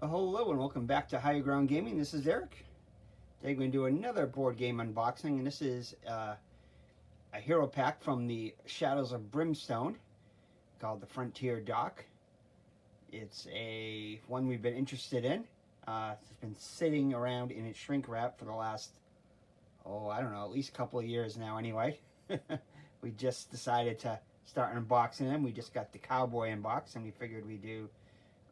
Hello and welcome back to Higher Ground Gaming. This is Eric. Today we're going to do another board game unboxing, and this is a hero pack from the Shadows of Brimstone called the Frontier Dock. It's a one we've been interested in. It's been sitting around in its shrink wrap for the last, I don't know, at least a couple of years now anyway. We just decided to start unboxing them. We just got the Cowboy unbox, and we figured we'd do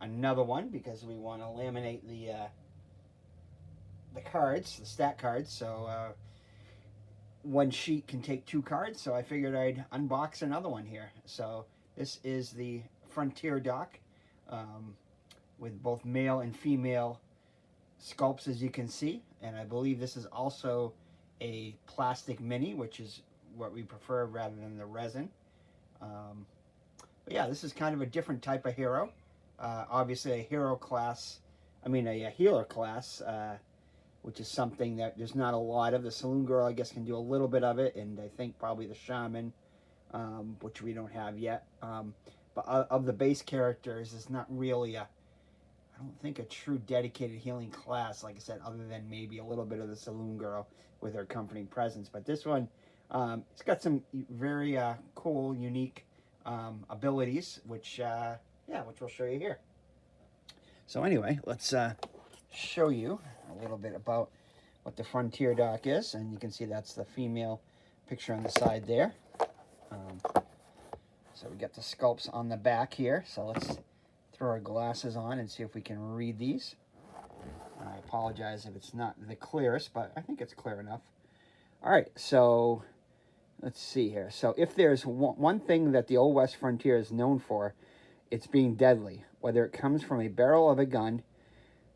another one because we want to laminate the cards, the stat cards. So one sheet can take 2 cards. So I figured I'd unbox another one here. So this is the Frontier Dock with both male and female sculpts, as you can see. And I believe this is also a plastic mini, which is what we prefer rather than the resin. But yeah, this is kind of a different type of hero. Obviously a hero class, a healer class, which is something that there's not a lot of. The Saloon Girl, I guess, can do a little bit of it, and I think probably the Shaman, which we don't have yet. But of the base characters, it's not really I don't think a true dedicated healing class, like I said, other than maybe a little bit of the Saloon Girl with her comforting presence. But this one, it's got some very cool, unique abilities, which we'll show you here. So anyway, let's show you a little bit about what the Frontier Dock is. And you can see that's the female picture on the side there. So we got the sculpts on the back here. So let's throw our glasses on and see if we can read these. I apologize if it's not the clearest, but I think it's clear enough. All right, so let's see here. So if there's one thing that the Old West Frontier is known for, it's being deadly. Whether it comes from a barrel of a gun,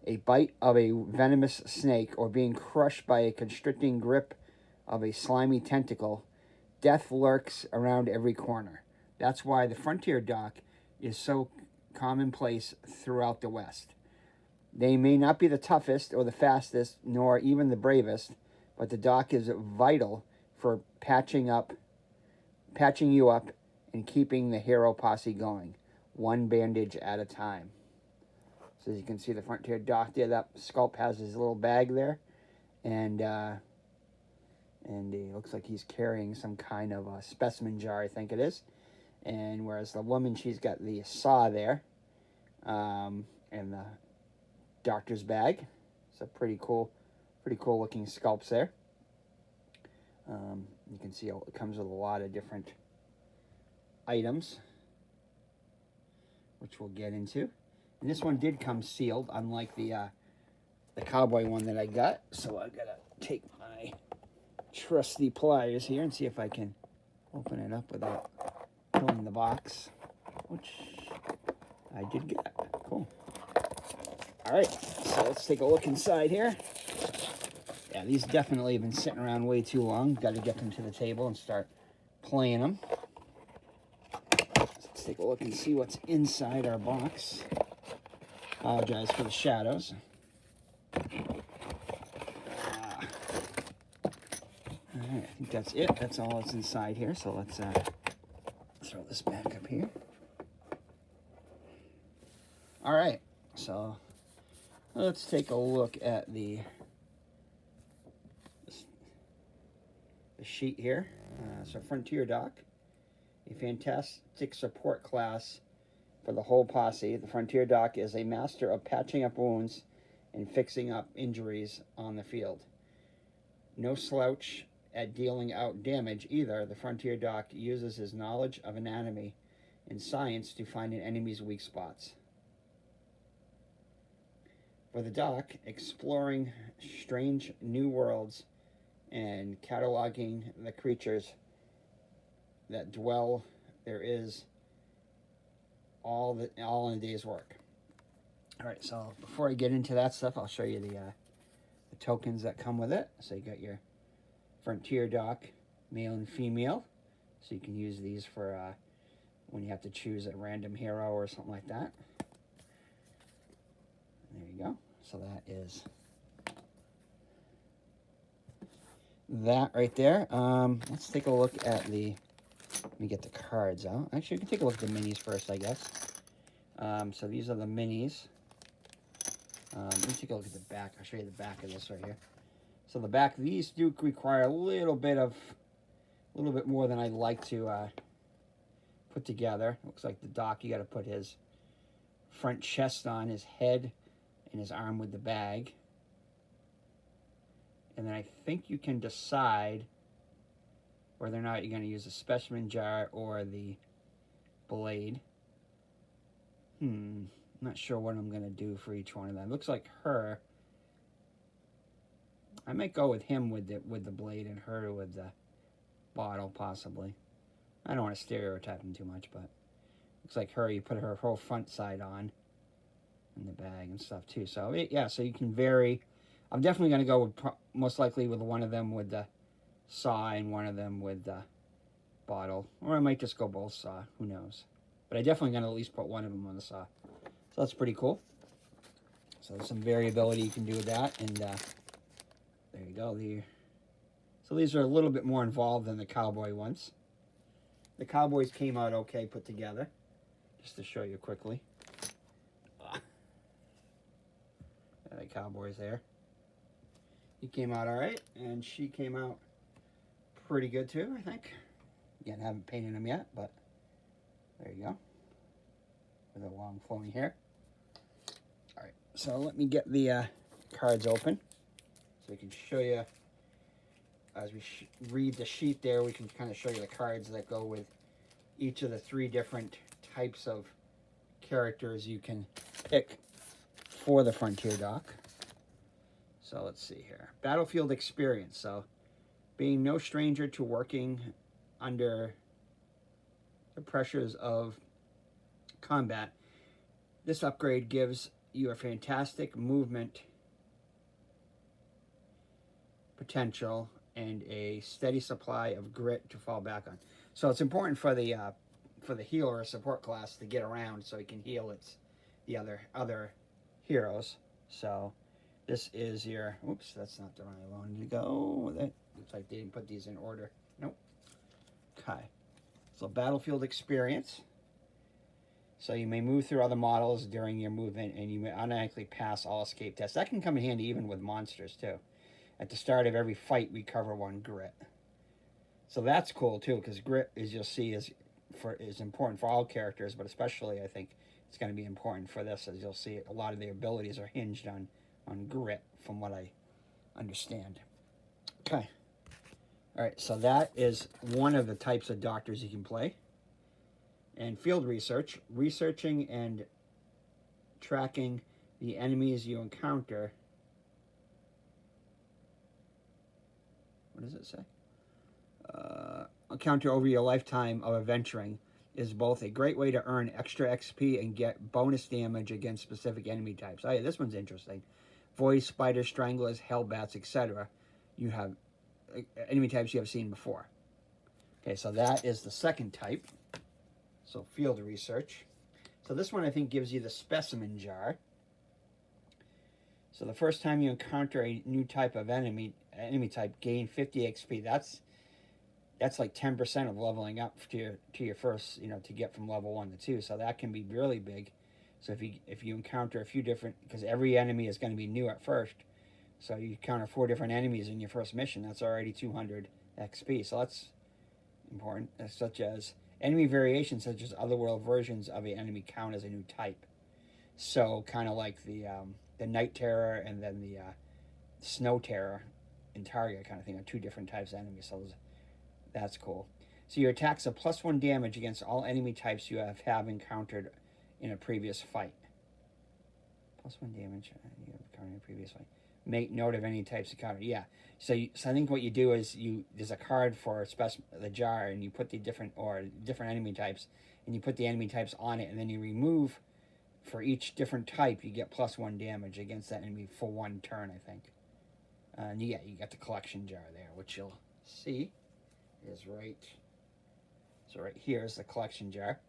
a bite of a venomous snake, or being crushed by a constricting grip of a slimy tentacle, death lurks around every corner. That's why the Frontier Dock is so commonplace throughout the West. They may not be the toughest or the fastest, nor even the bravest, but the dock is vital for patching you up, and keeping the hero posse going, one bandage at a time. So as you can see, the Frontier Dock there, that sculpt has his little bag there, and it looks like he's carrying some kind of a specimen jar, I think it is. And whereas the woman, she's got the saw there, and the doctor's bag. So pretty cool looking sculpts there. You can see it comes with a lot of different items, which we'll get into. And this one did come sealed, unlike the Cowboy one that I got. So I gotta take my trusty pliers here and see if I can open it up without pulling the box, which I did get. Cool. All right, so let's take a look inside here. Yeah, these definitely have been sitting around way too long. Got to get them to the table and start playing them. Let's take a look and see what's inside our box. Apologize for the shadows. All right, I think that's it. That's all that's inside here. So let's throw this back up here. All right, so let's take a look at the sheet here. So Frontier Dock, a fantastic support class for the whole posse. The Frontier Dock is a master of patching up wounds and fixing up injuries on the field. No slouch at dealing out damage either. The Frontier Dock uses his knowledge of anatomy and science to find an enemy's weak spots. For the Dock, exploring strange new worlds and cataloging the creatures that dwell, there is all in a day's work. All right, so before I get into that stuff, I'll show you the tokens that come with it. So you got your Frontier Dock, male and female. So you can use these for when you have to choose a random hero or something like that. There you go. So that is that right there. Let's take a look at the, let me get the cards out. Actually, we can take a look at the minis first, I guess. So these are the minis. Let me take a look at the back. I'll show you the back of this right here. So the back, these do require a little bit more than I'd like to put together. Looks like the dock, you got to put his front chest on, his head, and his arm with the bag. And then I think you can decide whether or not you're going to use a specimen jar or the blade. I'm not sure what I'm going to do for each one of them. Looks like her. I might go with him with the blade and her with the bottle, possibly. I don't want to stereotype him too much, but looks like her, you put her whole front side on in the bag and stuff too. So yeah, so you can vary. I'm definitely going to go with most likely with one of them with the saw and one of them with the bottle, or I might just go both saw. Who knows? But I definitely going to at least put one of them on the saw. So that's pretty cool. So there's some variability you can do with that, and there you go. So these are a little bit more involved than the cowboy ones. The cowboys came out okay put together, just to show you quickly. The cowboys there. He came out all right, and she came out pretty good too, I think. Again, haven't painted them yet, but there you go. With a long flowing hair. All right, so let me get the cards open so we can show you, as we read the sheet there, we can kind of show you the cards that go with each of the 3 different types of characters you can pick for the Frontier dock. So let's see here. Battlefield experience. So being no stranger to working under the pressures of combat, this upgrade gives you a fantastic movement potential and a steady supply of grit to fall back on. So it's important for the healer or support class to get around so he can heal the other heroes. So this is your, oops, that's not the right one to go. That looks like they didn't put these in order. Nope. Okay. So battlefield experience. So you may move through other models during your movement, and you may automatically pass all escape tests. That can come in handy even with monsters too. At the start of every fight, recover 1 grit. So that's cool too, because grit, as you'll see, is important for all characters, but especially I think it's going to be important for this, as you'll see a lot of their abilities are hinged on grit, from what I understand. Okay. All right, so that is one of the types of doctors you can play. And field research, researching and tracking the enemies you encounter. What does it say? Encounter over your lifetime of adventuring is both a great way to earn extra XP and get bonus damage against specific enemy types. Oh yeah, this one's interesting. Voids, spiders, stranglers, hellbats, etc. You have enemy types you have seen before. Okay, so that is the second type. So field research. So this one I think gives you the specimen jar. So the first time you encounter a new type of enemy type, gain 50 XP. That's like 10% of leveling up to your first, to get from level 1 to 2. So that can be really big. So if you encounter a few different, because every enemy is going to be new at first, so you encounter 4 different enemies in your first mission, that's already 200 XP. So that's important. Such as enemy variations, such as otherworld versions of an enemy, count as a new type. So kind of like the Night Terror and then the Snow Terror in Target kind of thing are 2 different types of enemies. So that's cool. So your attacks are +1 damage against all enemy types you have encountered in a previous fight. +1 damage you have encountered in a previous fight. Make note of any types encountered. Yeah. So I think what you do is there's a card for the jar, and you put the different enemy types, and you put the enemy types on it, and then you remove, for each different type, you get +1 damage against that enemy for 1 turn, I think. And you got the collection jar there, which you'll see is right. So right here is the collection jar.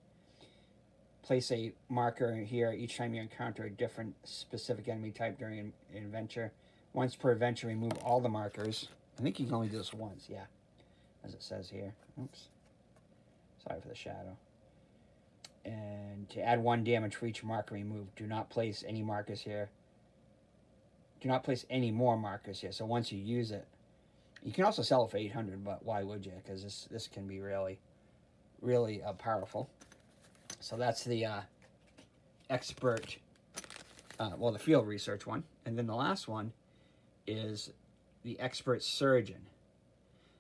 Place a marker here each time you encounter a different specific enemy type during an adventure. Once per adventure, remove all the markers. I think you can only do this once, yeah, as it says here. Oops. Sorry for the shadow. And to add 1 damage for each marker removed. Do not place any markers here do not place any more markers here. So once you use it, you can also sell it for 800, but why would you? Because this can be really, really powerful. So that's the expert, well, the field research one. And then the last one is the expert surgeon.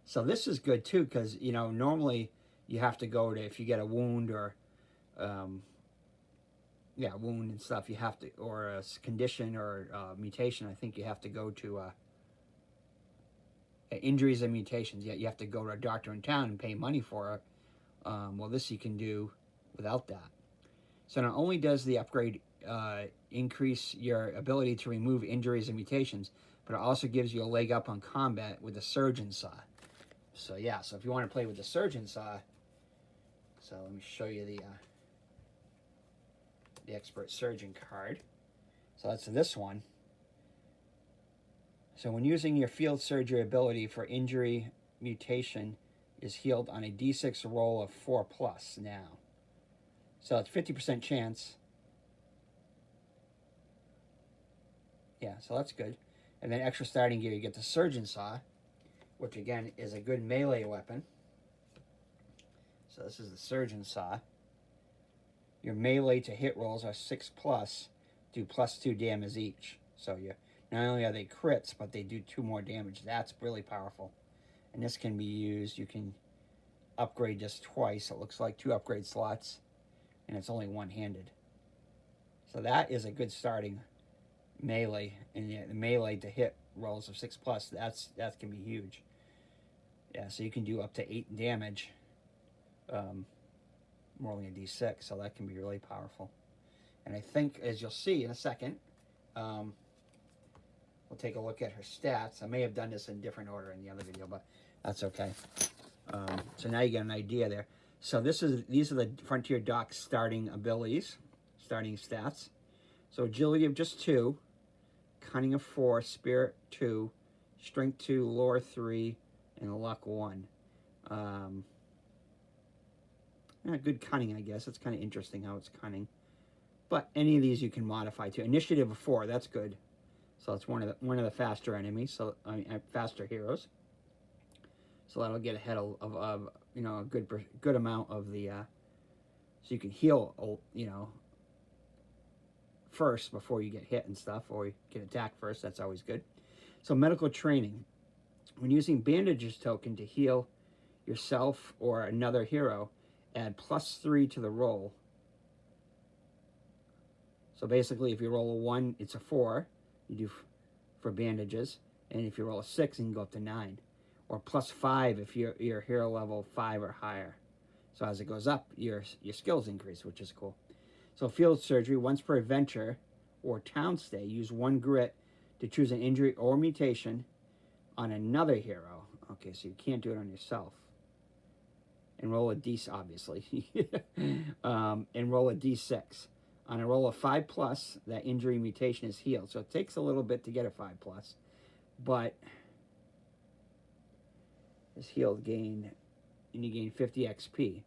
So this is good too, because, you know, normally you have to go to, if you get a wound or, yeah, wound and stuff, you have to, or a condition or mutation, I think you have to go to injuries and mutations. Yeah, you have to go to a doctor in town and pay money for it. Well, this you can do without that. So not only does the upgrade increase your ability to remove injuries and mutations, but it also gives you a leg up on combat with the surgeon saw. So yeah, so if you want to play with the surgeon saw, so let me show you the expert surgeon card. So that's this one. So when using your field surgery ability for injury, mutation is healed on a d6 roll of 4+ now. So it's 50% chance. Yeah, so that's good. And then extra starting gear, you get the surgeon saw, which again is a good melee weapon. So this is the surgeon saw. Your melee to hit rolls are 6+, do +2 damage each. So you not only are they crits, but they do 2 more damage. That's really powerful. And this can be used, you can upgrade this twice. It looks like 2 upgrade slots, and it's only one-handed. So that is a good starting melee, and the melee to hit rolls of 6+. That can be huge. Yeah, so you can do up to 8 damage, rolling a d6. So that can be really powerful. And I think, as you'll see in a second, we'll take a look at her stats. I may have done this in different order in the other video, but that's okay. So now you get an idea there. So these are the Frontier Doc starting abilities, starting stats. So agility of just 2, cunning of 4, spirit 2, strength 2, lore 3, and luck 1. Yeah, good cunning, I guess. It's kind of interesting how it's cunning. But any of these you can modify to. Initiative of 4, that's good. So it's one of the faster enemies, so faster heroes. So that'll get ahead of you know, a good amount of the. So you can heal, you know, first before you get hit and stuff, or you get attacked first. That's always good. So medical training, when using bandages token to heal yourself or another hero, add +3 to the roll. So basically, if you roll a 1, it's a 4. You do for bandages, and if you roll a 6, you can go up to 9, or +5 if you're hero level 5 or higher. So as it goes up, your skills increase, which is cool. So field surgery, once per adventure or town stay, use 1 grit to choose an injury or mutation on another hero. Okay, so you can't do it on yourself. And roll a d, obviously, and roll a d6. On a roll of 5+, that injury mutation is healed. So it takes a little bit to get a 5+, but it's healed, gained, and you gain 50 XP.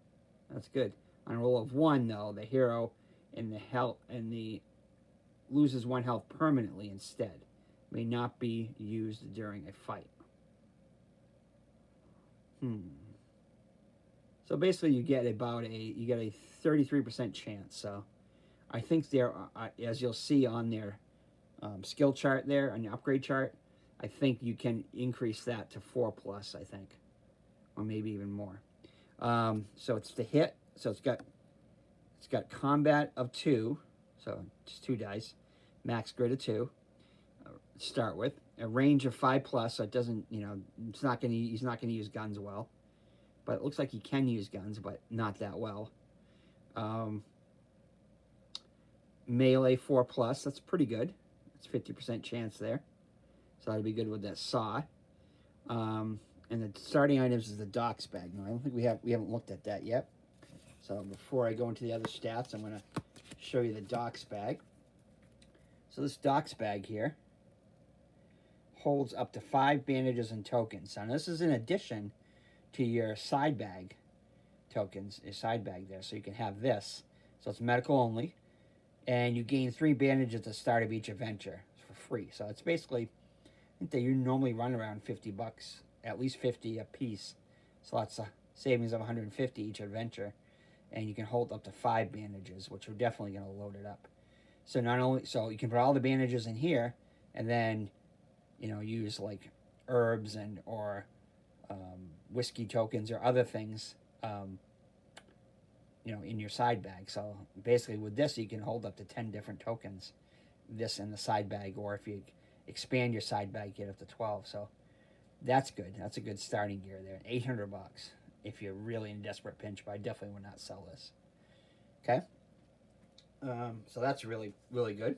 That's good. On a roll of 1, though, the hero loses 1 health permanently instead. May not be used during a fight. So basically, you get a 33% chance. So I think there, as you'll see on their skill chart there, on the upgrade chart, I think you can increase that to 4+, I think, or maybe even more. So it's the hit. So it's got combat of 2, so just 2 dice, max grit of 2. Start with a range of 5+, so it doesn't, you know, he's not gonna use guns well, but it looks like he can use guns, but not that well. Melee 4+, that's pretty good. It's 50% chance there, so that'd be good with that saw. And the starting items is the Doc's bag. No, I don't think we haven't looked at that yet. So before I go into the other stats, I'm going to show you the Doc's bag. So this Doc's bag here holds up to 5 bandages and tokens. Now this is in addition to your side bag tokens, a side bag there. So you can have this. So it's medical only. And you gain 3 bandages at the start of each adventure for free. So it's basically, I think they normally run around 50 bucks, at least 50 a piece. So that's a savings of 150 each adventure. And you can hold up to 5 bandages, which are definitely going to load it up. So not only, so you can put all the bandages in here, and then, you know, use like herbs and or whiskey tokens or other things, you know, in your side bag. So basically, with this, you can hold up to 10 different tokens. This in the side bag, or if you expand your side bag, get up to 12. So that's good. That's a good starting gear there. 800 bucks if you're really in a desperate pinch, but I definitely would not sell this. Okay. So that's really, really good.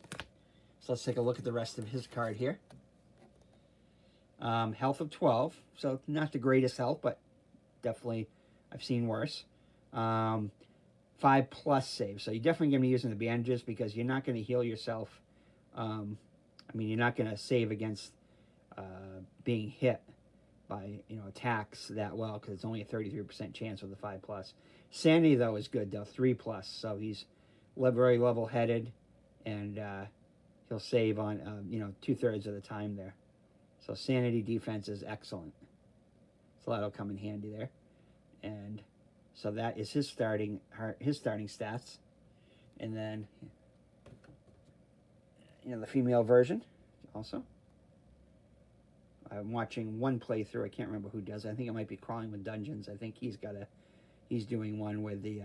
So let's take a look at the rest of his card here. Health of 12. So not the greatest health, but definitely I've seen worse. 5+ save. So you're definitely going to be using the bandages because you're not going to heal yourself. I mean, you're not going to save against being hit by, you know, attacks that well because it's only a 33% chance with the 5+. Sanity, though, is good, though. 3+. So he's very level-headed, and he'll save on, you know, 2/3 of the time there. So sanity defense is excellent. So that'll come in handy there. And so that is his starting stats. And then, you know, the female version also. I'm watching one playthrough. I can't remember who does it. I think it might be Crawling with Dungeons. I think he's doing one with the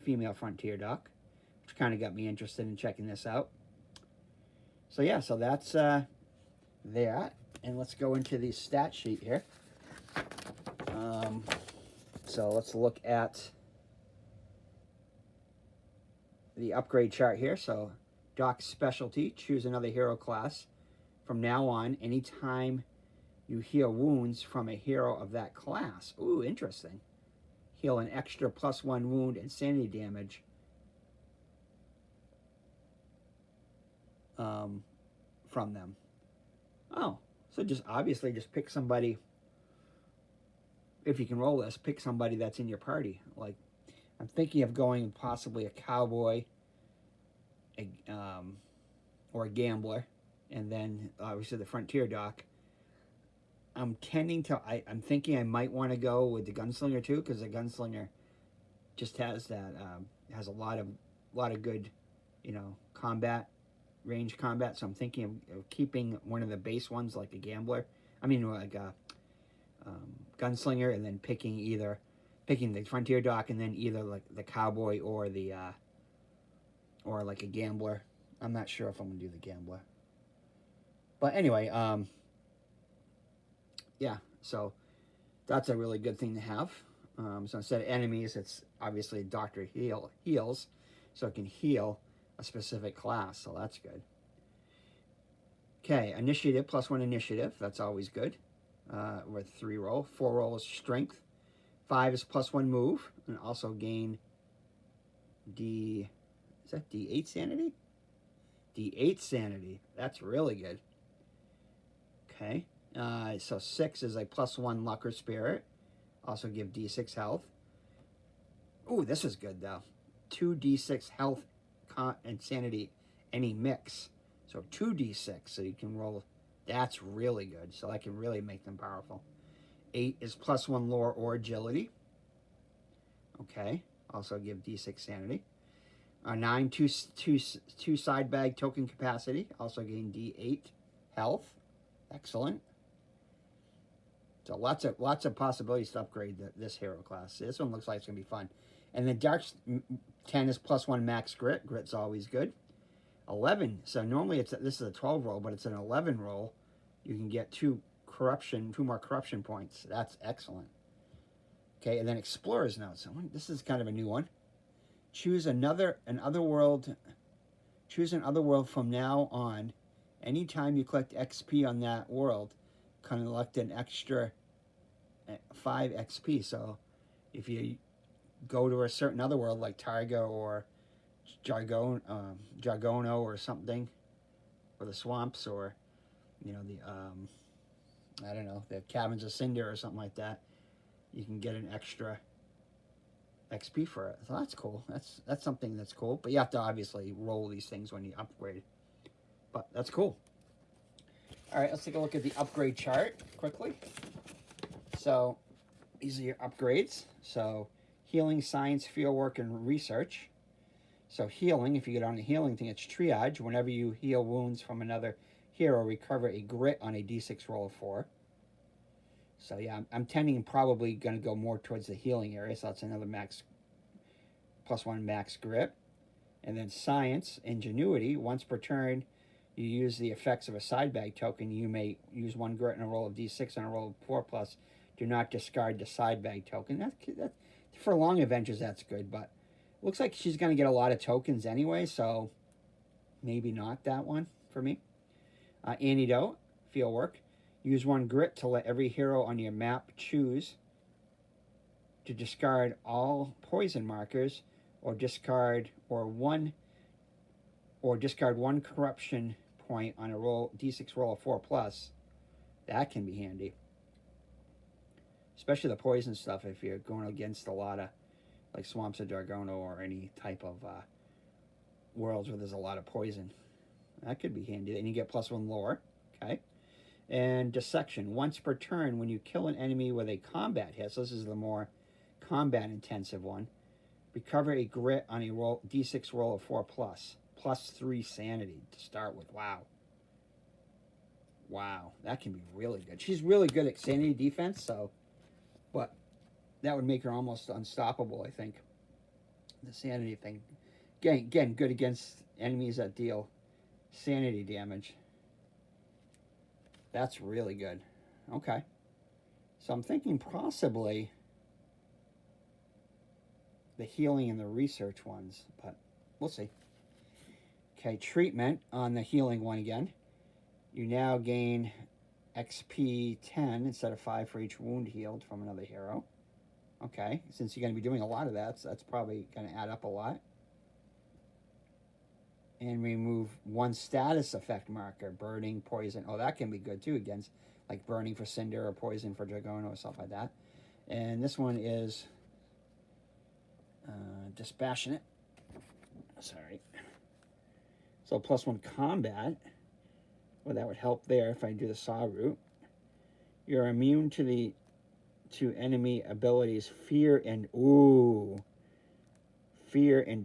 female frontier doc, which kind of got me interested in checking this out. So yeah, so that's that. And let's go into the stat sheet here. So let's look at the upgrade chart here. So Doc's specialty, choose another hero class. From now on, anytime you heal wounds from a hero of that class. Ooh, interesting. Heal an extra +1 wound and sanity damage from them. Oh, so just obviously just pick somebody. If you can roll this, pick somebody that's in your party. Like, I'm thinking of going possibly a cowboy, or a gambler, and then obviously the frontier doc. I'm thinking I might want to go with the gunslinger too, because the gunslinger just has that has a lot of good, you know, range combat. So I'm thinking of keeping one of the base ones like a gambler. I mean, like a gunslinger, and then picking the frontier doc, and then either like the cowboy or the or like a gambler. I'm not sure if I'm gonna do the gambler, but anyway, yeah. So that's a really good thing to have. So instead of enemies, it's obviously Doctor heals, so it can heal a specific class. So that's good. Okay, initiative, +1 initiative. That's always good. With 3 roll. 4 roll is strength. 5 is +1 move, and also gain D. Is that D8 sanity? D8 sanity. That's really good. Okay. So 6 is a +1 luck or spirit. Also give D6 health. Ooh, this is good though. 2d6 health and sanity, any mix. So 2d6, so you can roll. That's really good. So I can really make them powerful. 8 is +1 lore or agility. Okay. Also give d6 sanity. 9, two side bag token capacity. Also gain d8 health. Excellent. So lots of possibilities to upgrade this hero class. This one looks like it's gonna be fun. And then Dark 10 is +1 max grit. Grit's always good. 11. So normally this is a 12 roll, but it's an 11 roll. You can get 2 more corruption points. That's excellent. Okay, and then Explorer's Note. So this is kind of a new one. Choose an other world from now on. Anytime you collect XP on that world, collect an extra 5 XP. So if you go to a certain other world like Targa or Jargono or something, or the swamps, or you know the I don't know, the Caverns of Cinder or something like that, you can get an extra XP for it. So that's cool. That's something that's cool. But you have to obviously roll these things when you upgrade. But that's cool. All right, let's take a look at the upgrade chart quickly. So these are your upgrades. So healing, science, fieldwork, and research. So healing, if you get on the healing thing, it's triage. Whenever you heal wounds from another hero, recover a grit on a d6 roll of 4. So yeah, I'm tending probably going to go more towards the healing area. So that's another max +1 max grit. And then science, ingenuity. Once per turn, you use the effects of a side bag token. You may use 1 grit and a roll of d6 and a roll of 4 plus. Do not discard the side bag token. That for long adventures, that's good. But looks like she's going to get a lot of tokens anyway, so maybe not that one for me. Antidote, fieldwork. Use 1 grit to let every hero on your map choose to discard all poison markers or discard one corruption point on a roll d6 roll of 4 plus. That can be handy, especially the poison stuff if you're going against a lot of like Swamps of Dargono or any type of worlds where there's a lot of poison. That could be handy. Then you get +1 lore. Okay. And dissection. Once per turn, when you kill an enemy with a combat hit, so this is the more combat intensive one, recover a grit on a roll d6 roll of 4 plus. +3 sanity to start with. Wow, that can be really good. She's really good at sanity defense, so, but that would make her almost unstoppable, I think. The sanity thing. Again, good against enemies that deal sanity damage. That's really good. Okay. So I'm thinking possibly the healing and the research ones, but we'll see. Okay, treatment on the healing one again. You now gain XP 10 instead of 5 for each wound healed from another hero. Okay, since you're going to be doing a lot of that, so that's probably going to add up a lot. And remove 1 status effect marker, burning, poison. Oh, that can be good too against like burning for Cinder or poison for Dragono or stuff like that. And this one is dispassionate. Sorry. So +1 combat. Well, that would help there if I do the saw route. You're immune to enemy abilities fear and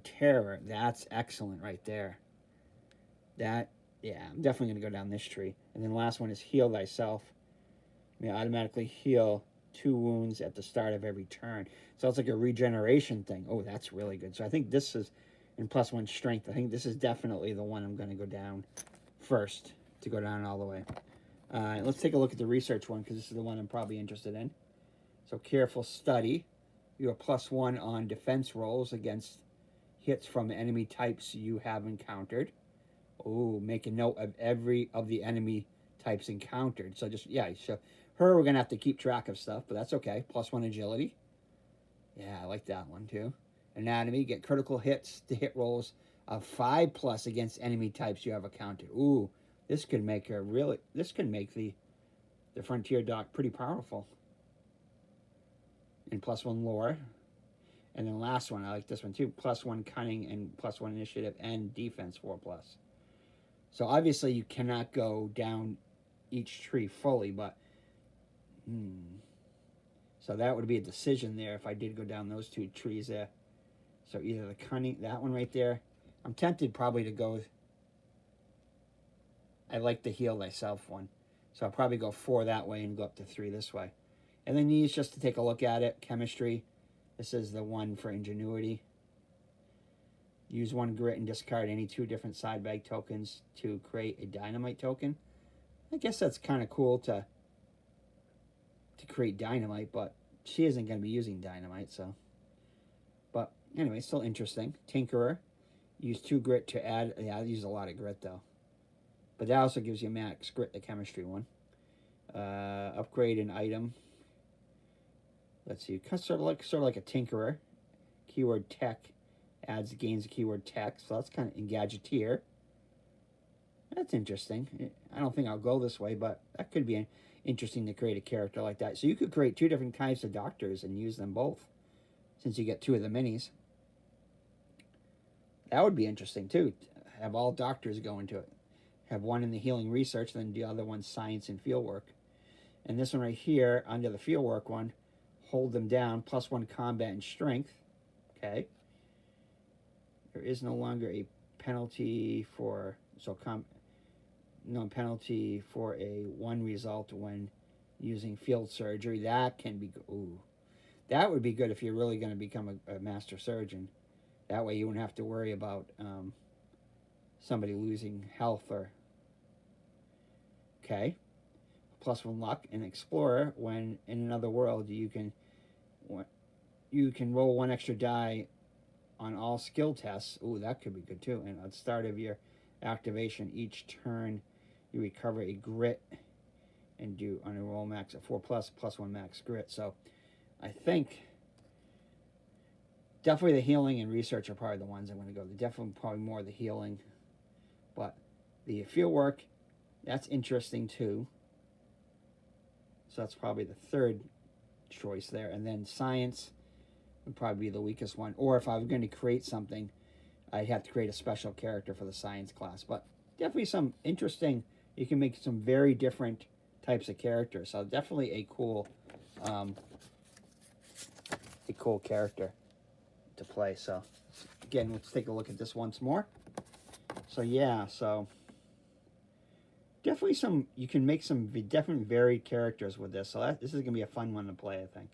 terror. That's excellent right there. That, yeah, I'm definitely going to go down this tree. And then the last one is heal thyself. You may automatically heal 2 wounds at the start of every turn. So it's like a regeneration thing. Oh, that's really good. So I think this is in +1 strength. I think this is definitely the one I'm going to go down first to go down all the way. Let's take a look at the research one because this is the one I'm probably interested in. So careful study. You are +1 on defense rolls against hits from enemy types you have encountered. Oh, make a note of every of the enemy types encountered. So just, yeah, so her we're going to have to keep track of stuff, but that's okay. +1 agility. Yeah, I like that one too. Anatomy, get critical hits to hit rolls of 5+ against enemy types you have encountered. Ooh, this could make her really, this could make the Frontier Doc pretty powerful. And +1 lore. And then last one, I like this one too. +1 cunning and +1 initiative and defense 4+. So obviously you cannot go down each tree fully, but so that would be a decision there if I did go down those 2 trees there. So either the cunning, that one right there. I'm tempted probably to go. I like the heal thyself one. So I'll probably go 4 that way and go up to 3 this way. And then these, just to take a look at it, chemistry. This is the one for ingenuity. Use 1 grit and discard any 2 different side bag tokens to create a dynamite token. I guess that's kind of cool to create dynamite, but she isn't going to be using dynamite, so. But anyway, still interesting. Tinkerer. Use 2 grit to add. Yeah, I use a lot of grit though. But that also gives you max grit, the chemistry one. Upgrade an item. Let's see. Sort of like a tinkerer. Keyword tech gains a keyword tech. So that's kind of in gadgeteer. That's interesting. I don't think I'll go this way, but that could be interesting to create a character like that. So you could create 2 different types of doctors and use them both, since you get 2 of the minis. That would be interesting too. Have all doctors go into it. have one in the healing research, then the other one's science and fieldwork. And this one right here, under the fieldwork one, hold them down, +1 combat and strength. Okay. There is no longer a penalty for, no penalty for a 1 result when using field surgery. That can be, ooh, that would be good if you're really going to become a master surgeon. That way you wouldn't have to worry about somebody losing health or, okay. +1 luck. And explorer, when in another world, you can roll 1 extra die on all skill tests. Ooh, that could be good too. And at the start of your activation, each turn you recover a grit and do on a roll max of 4 plus +1 max grit. So I think definitely the healing and research are probably the ones I'm going to go. Definitely probably more the healing, but the field work, that's interesting too. So that's probably the third choice there. And then science would probably be the weakest one. Or if I was going to create something, I'd have to create a special character for the science class. But definitely some interesting, you can make some very different types of characters. So definitely a cool character to play. So again, let's take a look at this once more. So yeah, so definitely some, you can make some different varied characters with this. So this is going to be a fun one to play, I think.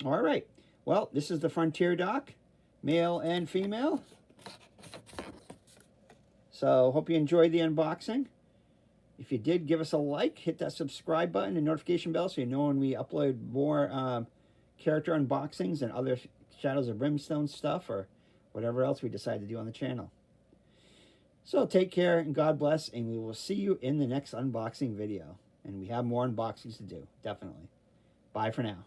All right. Well, this is the Frontier dock, male and female. So hope you enjoyed the unboxing. If you did, give us a like, hit that subscribe button and notification bell so you know when we upload more character unboxings and other Shadows of Brimstone stuff or whatever else we decide to do on the channel. So take care and God bless, and we will see you in the next unboxing video. And we have more unboxings to do, definitely. Bye for now.